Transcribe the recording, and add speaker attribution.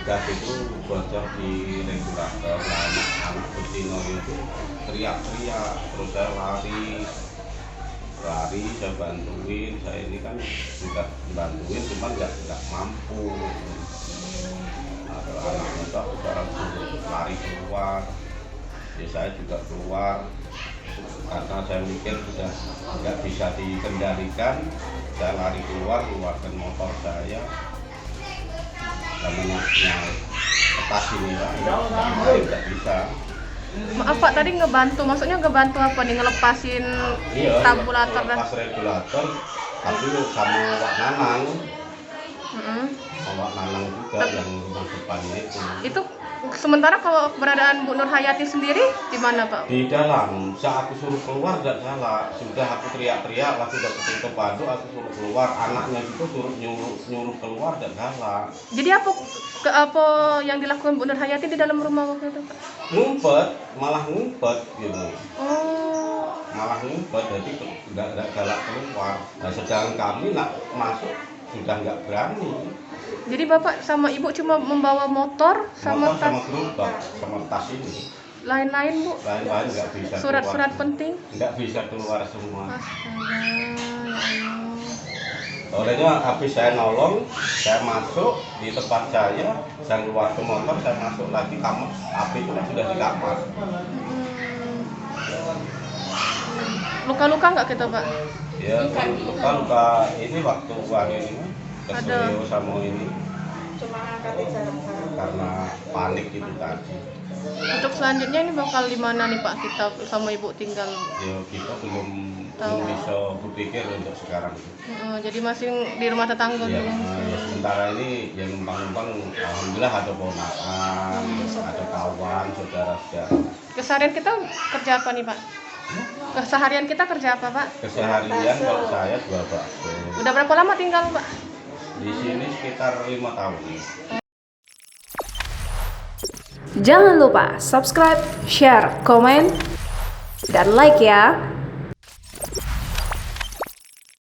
Speaker 1: gas itu bocor di regulator. Anak Betino itu teriak-teriak, terus saya lari, saya bantuin. Saya ini kan juga bantuin, cuma nggak mampu. Nah, kalau anak muda sekarang lari keluar, ya saya juga keluar karena saya mikir sudah nggak bisa dikendalikan. Saya lari keluarkan motor saya, namanya petas ini lah, nggak bisa.
Speaker 2: Maaf Pak, tadi ngebantu, maksudnya ngebantu apa nih? Ngelepasin tabulator dan
Speaker 1: lepas regulator, tapi sama Wak Nanang. Wak Nanang juga yang rumah depannya
Speaker 2: itu. Sementara kalau keberadaan Bu Nur Hayati sendiri di mana Pak?
Speaker 1: Di dalam. Saat aku suruh keluar tidak salah. Sudah aku teriak-teriak, waktu udah ketutup padu, aku suruh keluar. Anaknya juga suruh nyuruh keluar tidak salah.
Speaker 2: Jadi apa yang dilakukan Bu Nur Hayati di dalam rumah waktu itu Pak?
Speaker 1: Malah ngumpet gitu.
Speaker 2: Oh.
Speaker 1: Malah ngumpet, jadi nggak galak keluar. Nah, sedang kami nak masuk sudah nggak berani.
Speaker 2: Jadi Bapak sama Ibu cuma membawa motor sama tas,
Speaker 1: sama gerobak, sama tas ini.
Speaker 2: lain-lain Bu?
Speaker 1: Lain-lain nggak bisa.
Speaker 2: Surat-surat penting?
Speaker 1: Nggak bisa keluar semua.
Speaker 2: Astaga, ya Allah.
Speaker 1: Olehnya habis saya nolong, saya masuk di tempat saya keluar ke motor, saya masuk lagi kamar, api itu sudah di kamar.
Speaker 2: Luka-luka nggak kita Pak?
Speaker 1: Ya, luka-luka ini waktu uang ini keselio sama ini.
Speaker 3: Cuma angkatnya jarang-jarang.
Speaker 1: Karena panik itu tadi.
Speaker 2: Untuk selanjutnya ini bakal di mana nih Pak kita sama Ibu tinggal?
Speaker 1: Ya kita belum bisa berpikir untuk sekarang itu.
Speaker 2: Jadi masih di rumah tetangga
Speaker 1: Ya,
Speaker 2: dulu.
Speaker 1: sementara ini yang numpang-numpang alhamdulillah ada ponakan, ada kawan, saudara-saudara.
Speaker 2: Keseharian kita kerja apa nih Pak? Keseharian kita kerja apa Pak?
Speaker 1: Keseharian kalau saya jual bakso.
Speaker 2: Udah berapa lama tinggal Pak?
Speaker 1: Di sini sekitar 5 tahun.
Speaker 4: Jangan lupa subscribe, share, komen, dan like ya.